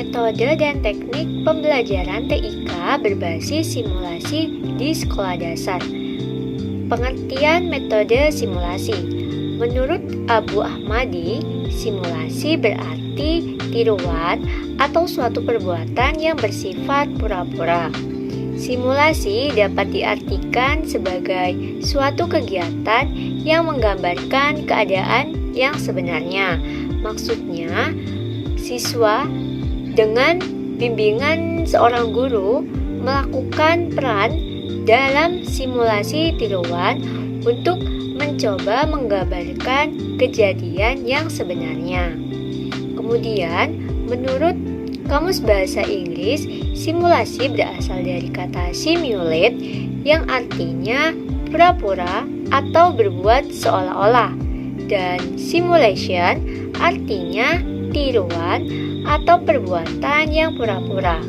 metode dan teknik pembelajaran TIK berbasis simulasi di sekolah dasar. Pengertian metode simulasi. Menurut Abu Ahmadi, simulasi berarti tiruan atau suatu perbuatan yang bersifat pura-pura. Simulasi dapat diartikan sebagai suatu kegiatan yang menggambarkan keadaan yang sebenarnya. Maksudnya, siswa dengan bimbingan seorang guru melakukan peran dalam simulasi tiruan untuk mencoba menggambarkan kejadian yang sebenarnya. Kemudian, menurut Kamus Bahasa Inggris, simulasi berasal dari kata simulate yang artinya pura-pura atau berbuat seolah-olah, dan simulation artinya tiruan atau perbuatan yang pura-pura.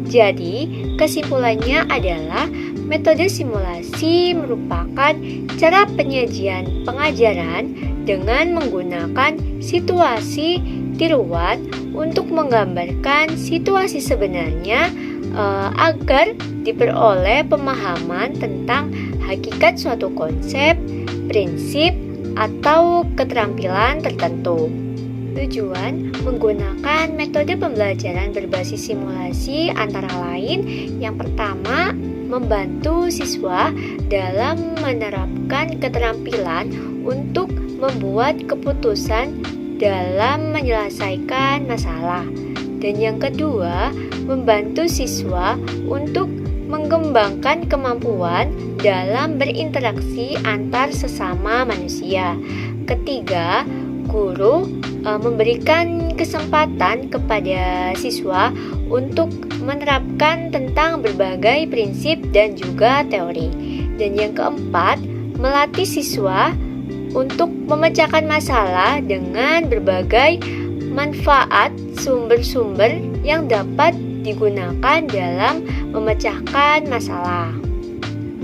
Jadi, kesimpulannya adalah metode simulasi merupakan cara penyajian pengajaran dengan menggunakan situasi tiruan untuk menggambarkan situasi sebenarnya agar diperoleh pemahaman tentang hakikat suatu konsep, prinsip, atau keterampilan tertentu. Tujuan menggunakan metode pembelajaran berbasis simulasi antara lain yang pertama, membantu siswa dalam menerapkan keterampilan untuk membuat keputusan dalam menyelesaikan masalah. Dan yang kedua, membantu siswa untuk mengembangkan kemampuan dalam berinteraksi antar sesama manusia. Ketiga, guru memberikan kesempatan kepada siswa untuk menerapkan tentang berbagai prinsip dan juga teori. Dan yang keempat, melatih siswa untuk memecahkan masalah dengan berbagai manfaat sumber-sumber yang dapat digunakan dalam memecahkan masalah.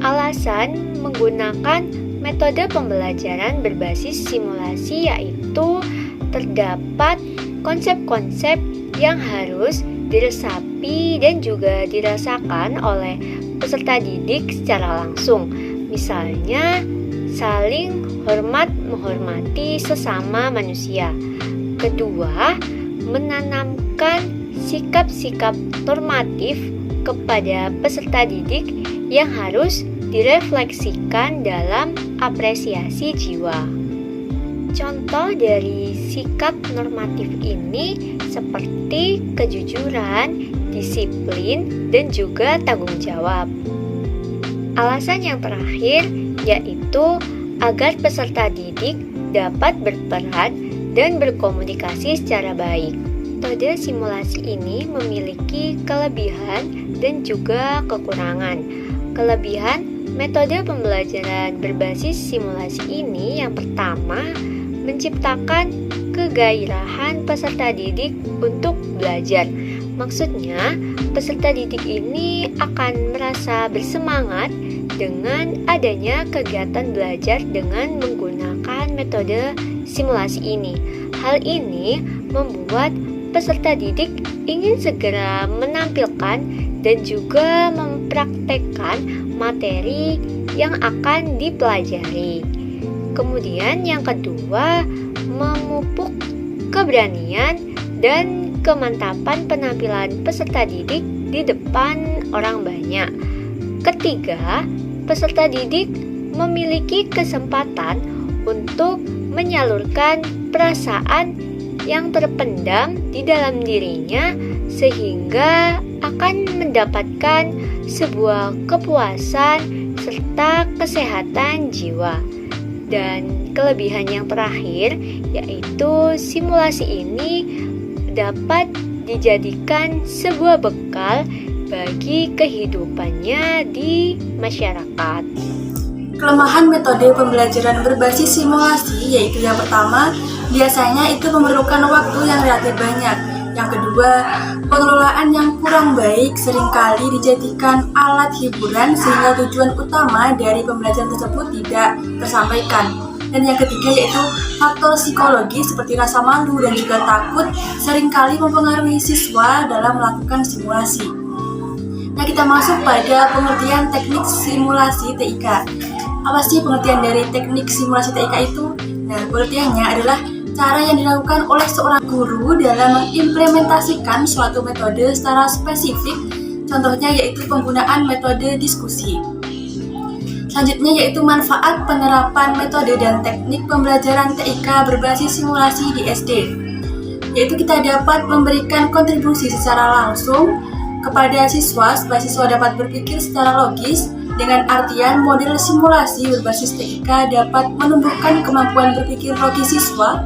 Alasan menggunakan metode pembelajaran berbasis simulasi yaitu terdapat konsep-konsep yang harus diresapi dan juga dirasakan oleh peserta didik secara langsung. Misalnya, saling hormat menghormati sesama manusia. Kedua, menanamkan sikap-sikap normatif kepada peserta didik yang harus direfleksikan dalam apresiasi jiwa. Contoh dari sikap normatif ini seperti kejujuran, disiplin, dan juga tanggung jawab. Alasan yang terakhir yaitu agar peserta didik dapat berperan dan berkomunikasi secara baik. Metode simulasi ini memiliki kelebihan dan juga kekurangan. Kelebihan metode pembelajaran berbasis simulasi ini yang pertama, menciptakan kegairahan peserta didik untuk belajar. Maksudnya, peserta didik ini akan merasa bersemangat dengan adanya kegiatan belajar dengan menggunakan metode simulasi ini. Hal ini membuat peserta didik ingin segera menampilkan dan juga mempraktekkan materi yang akan dipelajari. Kemudian yang kedua, memupuk keberanian dan kemantapan penampilan peserta didik di depan orang banyak. Ketiga, peserta didik memiliki kesempatan untuk menyalurkan perasaan yang terpendam di dalam dirinya sehingga akan mendapatkan sebuah kepuasan serta kesehatan jiwa. Dan kelebihan yang terakhir yaitu simulasi ini dapat dijadikan sebuah bekal bagi kehidupannya di masyarakat. Kelemahan metode pembelajaran berbasis simulasi yaitu yang pertama, biasanya itu memerlukan waktu yang relatif banyak. Yang kedua, pengelolaan yang kurang baik seringkali dijadikan alat hiburan sehingga tujuan utama dari pembelajaran tersebut tidak tersampaikan. Dan yang ketiga yaitu faktor psikologi seperti rasa malu dan juga takut seringkali mempengaruhi siswa dalam melakukan simulasi. Nah, kita masuk pada pengertian teknik simulasi TIK. Apa sih pengertian dari teknik simulasi TIK itu? Nah, pengertiannya adalah cara yang dilakukan oleh seorang guru dalam mengimplementasikan suatu metode secara spesifik. Contohnya yaitu penggunaan metode diskusi. Selanjutnya yaitu manfaat penerapan metode dan teknik pembelajaran TIK berbasis simulasi di SD. Yaitu kita dapat memberikan kontribusi secara langsung kepada siswa supaya siswa dapat berpikir secara logis. Dengan artian model simulasi berbasis TIK dapat menumbuhkan kemampuan berpikir logis siswa.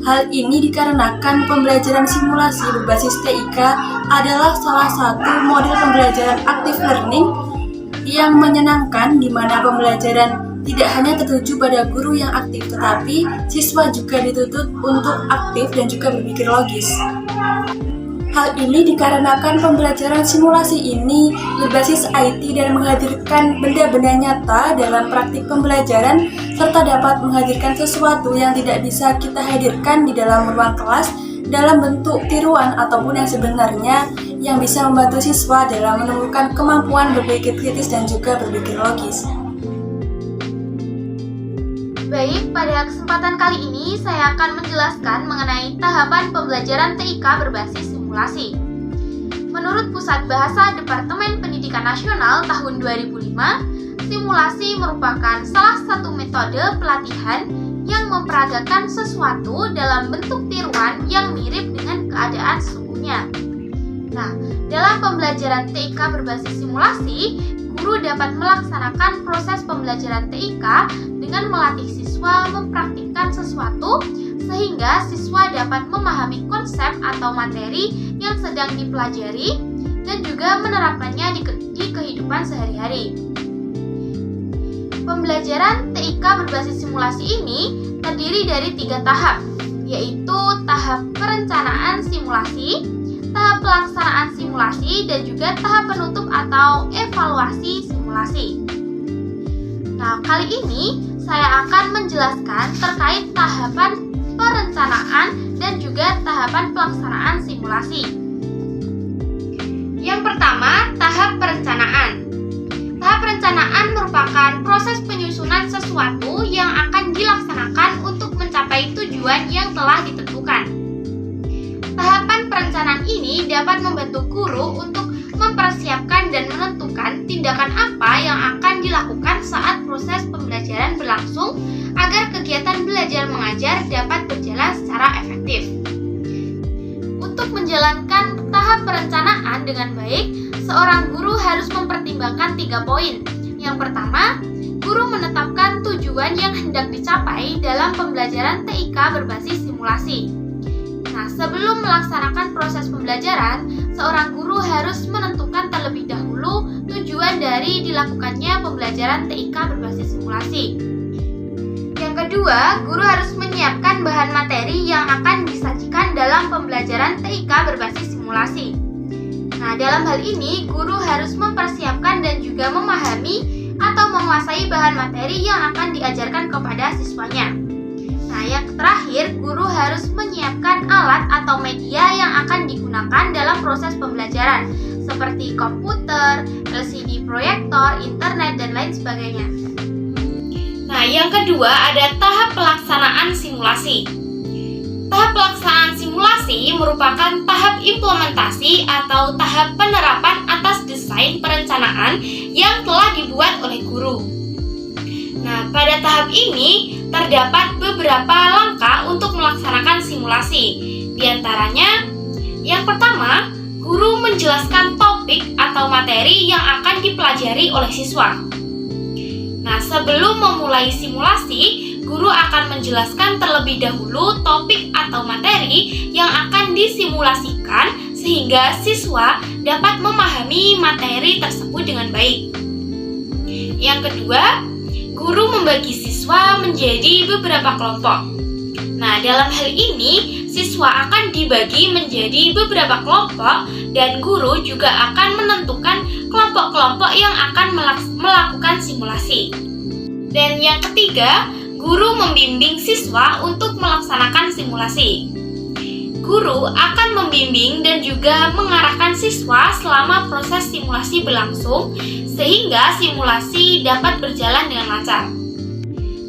Hal ini dikarenakan pembelajaran simulasi berbasis TIK adalah salah satu model pembelajaran active learning yang menyenangkan, di mana pembelajaran tidak hanya tertuju pada guru yang aktif, tetapi siswa juga dituntut untuk aktif dan juga berpikir logis. Hal ini dikarenakan pembelajaran simulasi ini berbasis IT dan menghadirkan benda-benda nyata dalam praktik pembelajaran, serta dapat menghadirkan sesuatu yang tidak bisa kita hadirkan di dalam ruang kelas dalam bentuk tiruan ataupun yang sebenarnya, yang bisa membantu siswa dalam menemukan kemampuan berpikir kritis dan juga berpikir logis. Baik, pada kesempatan kali ini saya akan menjelaskan mengenai tahapan pembelajaran TIK berbasis simulasi. Menurut Pusat Bahasa Departemen Pendidikan Nasional tahun 2005, simulasi merupakan salah satu metode pelatihan yang memperagakan sesuatu dalam bentuk tiruan yang mirip dengan keadaan sesungguhnya. Nah, dalam pembelajaran TIK berbasis simulasi, guru dapat melaksanakan proses pembelajaran TIK dengan melatih siswa mempraktikkan sesuatu sehingga siswa dapat memahami konsep atau materi yang sedang dipelajari dan juga menerapkannya di kehidupan sehari-hari. Pembelajaran TIK berbasis simulasi ini terdiri dari 3 tahap, yaitu tahap perencanaan simulasi, tahap pelaksanaan simulasi, dan juga tahap penutup atau evaluasi simulasi. Nah, kali ini saya akan menjelaskan terkait tahapan perencanaan dan juga tahapan pelaksanaan simulasi. Yang pertama, tahap perencanaan. Tahap perencanaan merupakan proses penyusunan sesuatu yang akan dilaksanakan untuk mencapai tujuan yang telah ditentukan. Tahapan perencanaan ini dapat membantu guru untuk mempersiapkan dan menentukan tindakan apa yang akan dilakukan saat proses pembelajaran berlangsung agar kegiatan belajar mengajar dapat berjalan secara efektif. Untuk menjalankan tahap perencanaan dengan baik, seorang guru harus mempertimbangkan 3 poin. Yang pertama, guru menetapkan tujuan yang hendak dicapai dalam pembelajaran TIK berbasis simulasi. Nah, sebelum melaksanakan proses pembelajaran, seorang guru harus menentukan terlebih dahulu tujuan dari dilakukannya pembelajaran TIK berbasis simulasi. Yang kedua, guru harus menyiapkan bahan materi yang akan disajikan dalam pembelajaran TIK berbasis simulasi. Nah, dalam hal ini, guru harus mempersiapkan dan juga memahami atau menguasai bahan materi yang akan diajarkan kepada siswanya. Nah, yang terakhir, guru harus menyiapkan alat atau media yang akan digunakan dalam proses pembelajaran, seperti komputer, LCD proyektor, internet, dan lain sebagainya. Nah, yang kedua ada tahap pelaksanaan simulasi. Tahap pelaksanaan simulasi merupakan tahap implementasi atau tahap penerapan atas desain perencanaan yang telah dibuat oleh guru. Nah, pada tahap ini terdapat beberapa langkah untuk melaksanakan simulasi. Di antaranya, yang pertama, guru menjelaskan topik atau materi yang akan dipelajari oleh siswa. Nah, sebelum memulai simulasi, guru akan menjelaskan terlebih dahulu topik atau materi yang akan disimulasikan sehingga siswa dapat memahami materi tersebut dengan baik. Yang kedua, guru membagi siswa menjadi beberapa kelompok. Nah, dalam hal ini, siswa akan dibagi menjadi beberapa kelompok dan guru juga akan menentukan kelompok-kelompok yang akan melakukan simulasi. Dan yang ketiga, Guru membimbing siswa untuk melaksanakan simulasi. Guru akan membimbing dan juga mengarahkan siswa selama proses simulasi berlangsung sehingga simulasi dapat berjalan dengan lancar.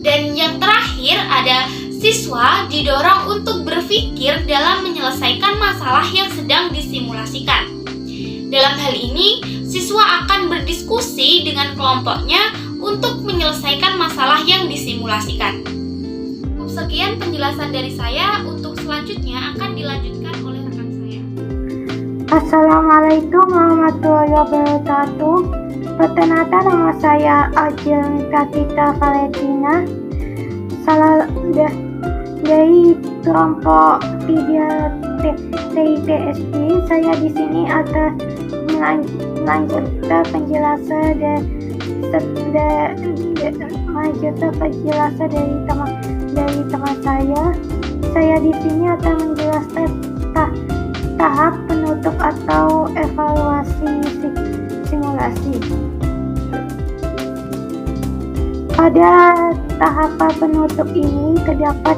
Dan yang terakhir ada siswa didorong untuk berpikir dalam menyelesaikan masalah yang sedang disimulasikan. Dalam hal ini, siswa akan berdiskusi dengan kelompoknya untuk menyelesaikan masalah yang disimulasikan. Sekian penjelasan dari saya, untuk selanjutnya akan dilanjutkan oleh rekan saya. Assalamualaikum warahmatullahi wabarakatuh. Perkenalkan, nama saya Ajeng Katita Valentina, salah dari kelompok 3 TIPSD. Saya di sini akan melanjutkan penjelasan dari teman saya. Saya di sini akan menjelaskan tahap penutup atau evaluasi simulasi. Pada tahapan penutup ini terdapat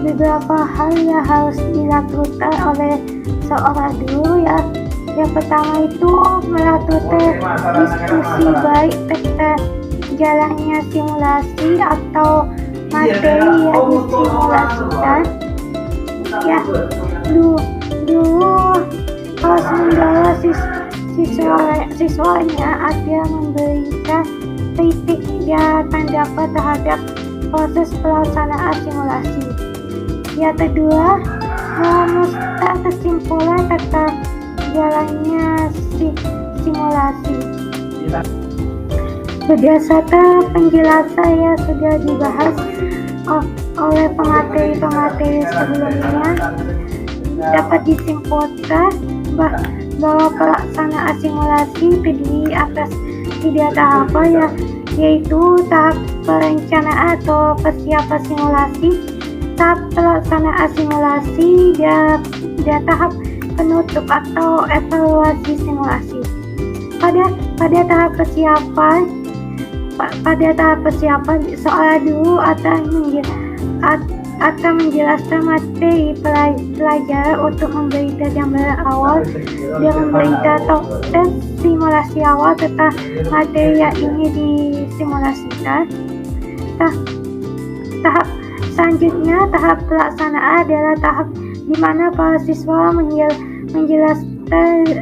beberapa hal yang harus dilakukan oleh seorang guru ya. Yang pertama itu melakukan diskusi baik tentang jalannya simulasi atau materi yang disimulasikan. Ya, dulu harus mendorong siswanya agar memberikan kritik dan pendapat terhadap proses pelaksanaan simulasi. Yang kedua, merumuskan kesimpulan tentang jalannya simulasi. Berdasarkan penjelasan yang sudah dibahas oleh pemateri sebelumnya, dapat disimpulkan bahwa pelaksanaan simulasi terdiri atas 3 tahapan, yaitu tahap perencanaan atau persiapan simulasi, tahap pelaksanaan simulasi, dan tahap penutup atau evaluasi simulasi. Pada tahap persiapan, seorang guru akan menjelaskan materi pelajaran untuk memberikan gambaran awal dan memberikan topik simulasi awal tentang materi yang ingin disimulasikan. Tahap selanjutnya, tahap pelaksanaan adalah tahap di mana para siswa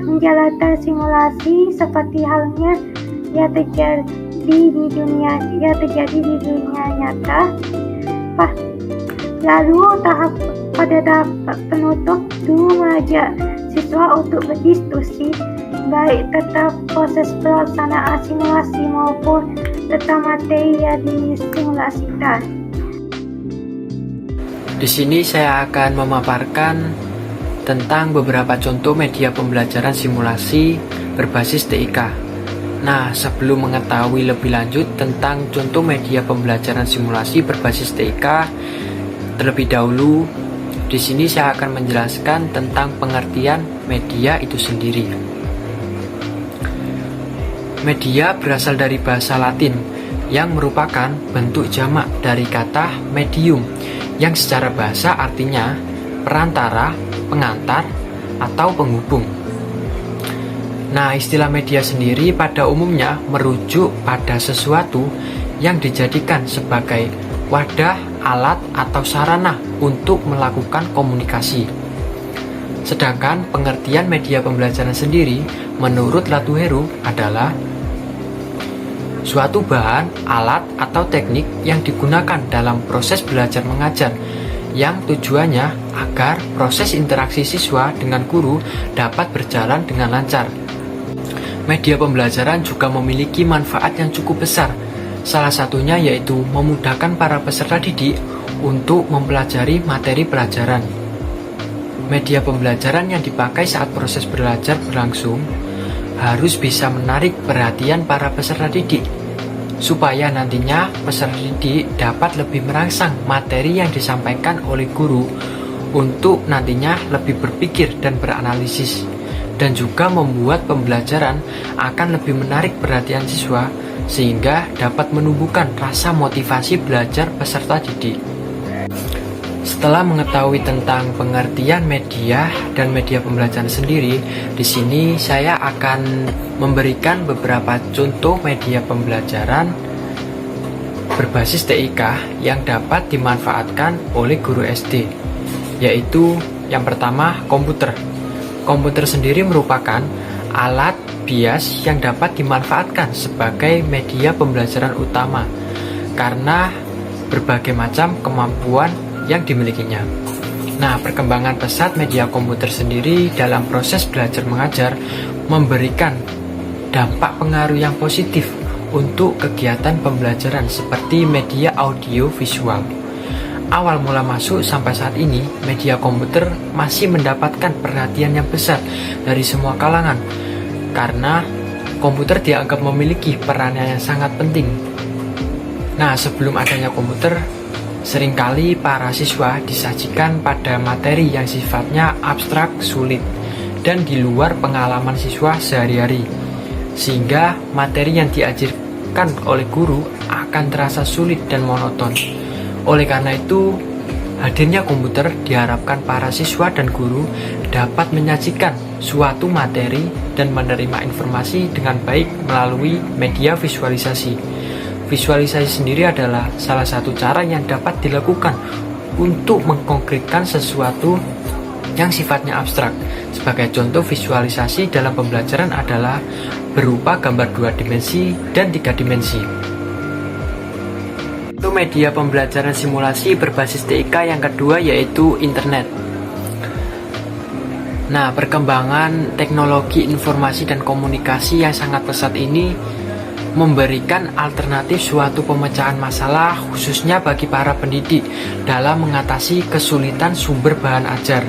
menjalankan simulasi seperti halnya yang terjadi di dunia nyata. Lalu pada tahap penutup, guru mengajak siswa untuk berdiskusi baik tentang proses pelaksanaan simulasi maupun tentang materi yang disimulasikan. Di sini saya akan memaparkan tentang beberapa contoh media pembelajaran simulasi berbasis TIK. Nah, sebelum mengetahui lebih lanjut tentang contoh media pembelajaran simulasi berbasis TIK, terlebih dahulu di sini saya akan menjelaskan tentang pengertian media itu sendiri. Media berasal dari bahasa Latin yang merupakan bentuk jamak dari kata medium, yang secara bahasa artinya perantara, pengantar, atau penghubung. Nah, istilah media sendiri pada umumnya merujuk pada sesuatu yang dijadikan sebagai wadah, alat, atau sarana untuk melakukan komunikasi. Sedangkan pengertian media pembelajaran sendiri menurut Latuheru adalah suatu bahan, alat, atau teknik yang digunakan dalam proses belajar mengajar yang tujuannya agar proses interaksi siswa dengan guru dapat berjalan dengan lancar. Media pembelajaran juga memiliki manfaat yang cukup besar. Salah satunya yaitu memudahkan para peserta didik untuk mempelajari materi pelajaran. Media pembelajaran yang dipakai saat proses belajar berlangsung harus bisa menarik perhatian para peserta didik, supaya nantinya peserta didik dapat lebih merangsang materi yang disampaikan oleh guru untuk nantinya lebih berpikir dan beranalisis, dan juga membuat pembelajaran akan lebih menarik perhatian siswa sehingga dapat menumbuhkan rasa motivasi belajar peserta didik. Setelah mengetahui tentang pengertian media dan media pembelajaran sendiri, di sini saya akan memberikan beberapa contoh media pembelajaran berbasis TIK yang dapat dimanfaatkan oleh guru SD, yaitu yang pertama komputer. Komputer sendiri merupakan alat bias yang dapat dimanfaatkan sebagai media pembelajaran utama karena berbagai macam kemampuan yang dimilikinya. Nah, perkembangan pesat media komputer sendiri dalam proses belajar mengajar memberikan dampak pengaruh yang positif untuk kegiatan pembelajaran seperti media audio visual. Awal mula masuk sampai saat ini, media komputer masih mendapatkan perhatian yang besar dari semua kalangan karena komputer dianggap memiliki peran yang sangat penting. Nah, sebelum adanya komputer, seringkali para siswa disajikan pada materi yang sifatnya abstrak, sulit, dan di luar pengalaman siswa sehari-hari, sehingga materi yang diajarkan oleh guru akan terasa sulit dan monoton. Oleh karena itu, hadirnya komputer diharapkan para siswa dan guru dapat menyajikan suatu materi dan menerima informasi dengan baik melalui media visualisasi. Visualisasi sendiri adalah salah satu cara yang dapat dilakukan untuk mengkonkretkan sesuatu yang sifatnya abstrak. Sebagai contoh visualisasi dalam pembelajaran adalah berupa gambar 2 dimensi dan 3 dimensi. Untuk media pembelajaran simulasi berbasis TIK yang kedua yaitu internet. Nah, perkembangan teknologi informasi dan komunikasi yang sangat pesat ini memberikan alternatif suatu pemecahan masalah khususnya bagi para pendidik dalam mengatasi kesulitan sumber bahan ajar.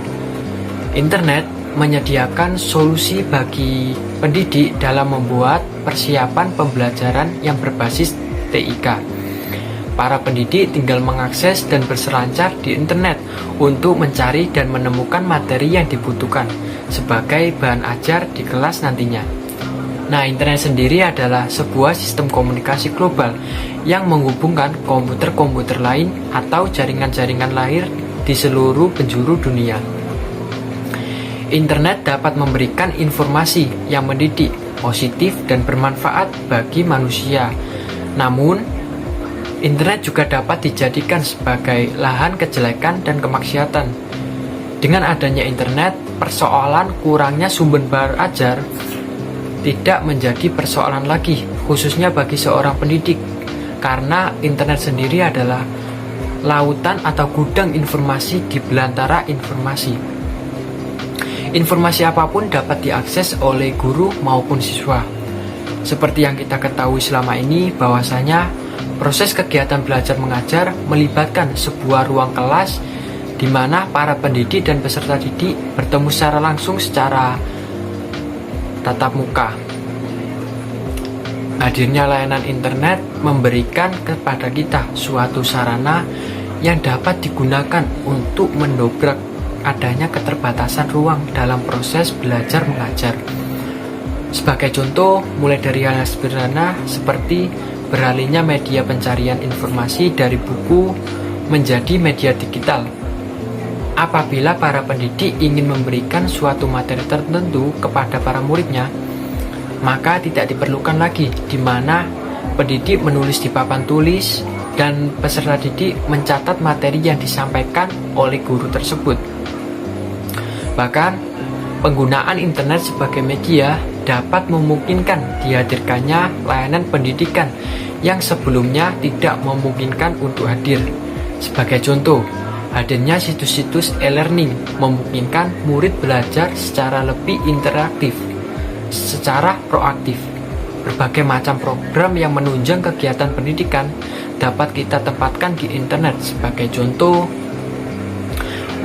Internet menyediakan solusi bagi pendidik dalam membuat persiapan pembelajaran yang berbasis TIK. Para pendidik tinggal mengakses dan berselancar di internet untuk mencari dan menemukan materi yang dibutuhkan sebagai bahan ajar di kelas nantinya. Nah, internet sendiri adalah sebuah sistem komunikasi global yang menghubungkan komputer-komputer lain atau jaringan-jaringan lain di seluruh penjuru dunia. Internet dapat memberikan informasi yang mendidik, positif, dan bermanfaat bagi manusia. Namun, internet juga dapat dijadikan sebagai lahan kejelekan dan kemaksiatan. Dengan adanya internet, persoalan kurangnya sumber bahan ajar tidak menjadi persoalan lagi, khususnya bagi seorang pendidik, karena internet sendiri adalah lautan atau gudang informasi di belantara informasi. Informasi apapun dapat diakses oleh guru maupun siswa. Seperti yang kita ketahui selama ini, bahwasanya proses kegiatan belajar mengajar melibatkan sebuah ruang kelas di mana para pendidik dan peserta didik bertemu secara langsung secara tatap muka. Hadirnya layanan internet memberikan kepada kita suatu sarana yang dapat digunakan untuk mendobrak adanya keterbatasan ruang dalam proses belajar mengajar. Sebagai contoh, mulai dari hal yang sederhana seperti beralihnya media pencarian informasi dari buku menjadi media digital. Apabila para pendidik ingin memberikan suatu materi tertentu kepada para muridnya, maka tidak diperlukan lagi di mana pendidik menulis di papan tulis dan peserta didik mencatat materi yang disampaikan oleh guru tersebut. Bahkan, penggunaan internet sebagai media dapat memungkinkan dihadirkannya layanan pendidikan yang sebelumnya tidak memungkinkan untuk hadir. Sebagai contoh, hadirnya situs-situs e-learning memungkinkan murid belajar secara lebih interaktif, secara proaktif. Berbagai macam program yang menunjang kegiatan pendidikan dapat kita tempatkan di internet. Sebagai contoh,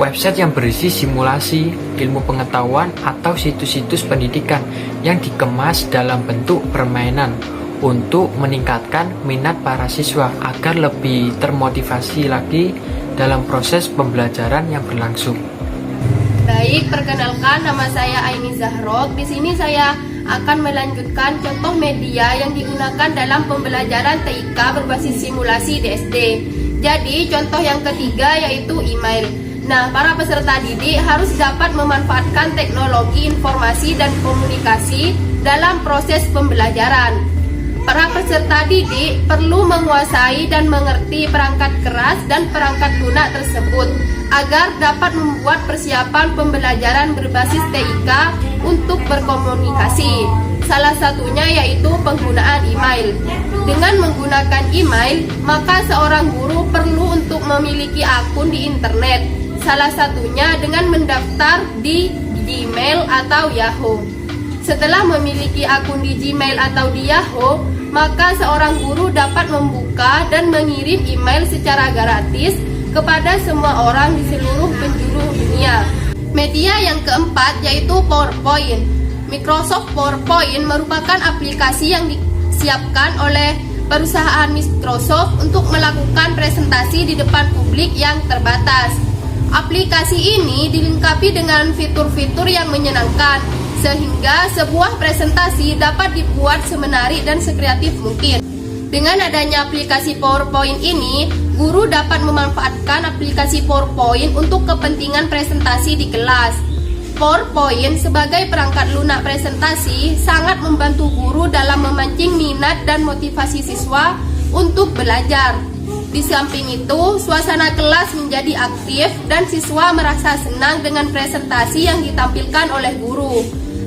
website yang berisi simulasi, ilmu pengetahuan, atau situs-situs pendidikan yang dikemas dalam bentuk permainan untuk meningkatkan minat para siswa agar lebih termotivasi lagi dalam proses pembelajaran yang berlangsung. Baik, perkenalkan nama saya Aini Zahrok. Di sini saya akan melanjutkan contoh media yang digunakan dalam pembelajaran TIK berbasis simulasi di SD. Jadi, contoh yang ketiga yaitu email. Nah, para peserta didik harus dapat memanfaatkan teknologi informasi dan komunikasi dalam proses pembelajaran. Para peserta didik perlu menguasai dan mengerti perangkat keras dan perangkat lunak tersebut agar dapat membuat persiapan pembelajaran berbasis TIK untuk berkomunikasi. Salah satunya yaitu penggunaan email. Dengan menggunakan email, maka seorang guru perlu untuk memiliki akun di internet. Salah satunya dengan mendaftar di Gmail atau Yahoo. Setelah memiliki akun di Gmail atau di Yahoo, maka seorang guru dapat membuka dan mengirim email secara gratis kepada semua orang di seluruh penjuru dunia. Media yang keempat yaitu PowerPoint. Microsoft PowerPoint merupakan aplikasi yang disiapkan oleh perusahaan Microsoft untuk melakukan presentasi di depan publik yang terbatas. Aplikasi ini dilengkapi dengan fitur-fitur yang menyenangkan, sehingga sebuah presentasi dapat dibuat semenarik dan sekreatif mungkin. Dengan adanya aplikasi PowerPoint ini, guru dapat memanfaatkan aplikasi PowerPoint untuk kepentingan presentasi di kelas. PowerPoint sebagai perangkat lunak presentasi sangat membantu guru dalam memancing minat dan motivasi siswa untuk belajar. Di samping itu, suasana kelas menjadi aktif dan siswa merasa senang dengan presentasi yang ditampilkan oleh guru.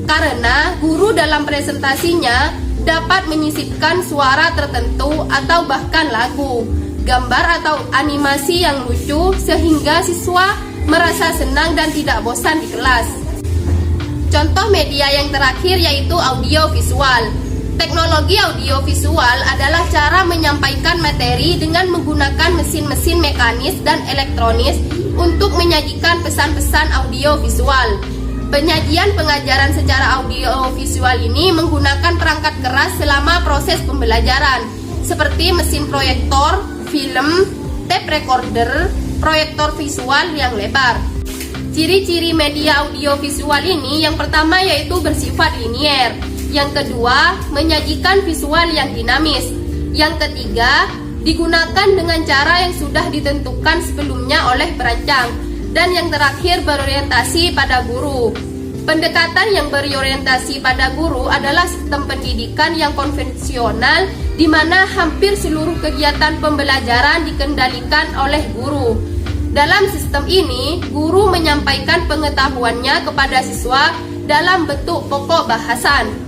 Karena guru dalam presentasinya dapat menyisipkan suara tertentu atau bahkan lagu, gambar atau animasi yang lucu sehingga siswa merasa senang dan tidak bosan di kelas. Contoh media yang terakhir yaitu audio visual. Teknologi audio visual adalah cara menyampaikan materi dengan menggunakan mesin-mesin mekanis dan elektronis untuk menyajikan pesan-pesan audio visual. Penyajian pengajaran secara audio visual ini menggunakan perangkat keras selama proses pembelajaran, seperti mesin proyektor, film, tape recorder, proyektor visual yang lebar. Ciri-ciri media audio visual ini yang pertama yaitu bersifat linier. Yang kedua, menyajikan visual yang dinamis. Yang ketiga, digunakan dengan cara yang sudah ditentukan sebelumnya oleh perancang. Dan yang terakhir, berorientasi pada guru. Pendekatan yang berorientasi pada guru adalah sistem pendidikan yang konvensional di mana hampir seluruh kegiatan pembelajaran dikendalikan oleh guru. Dalam sistem ini, guru menyampaikan pengetahuannya kepada siswa dalam bentuk pokok bahasan.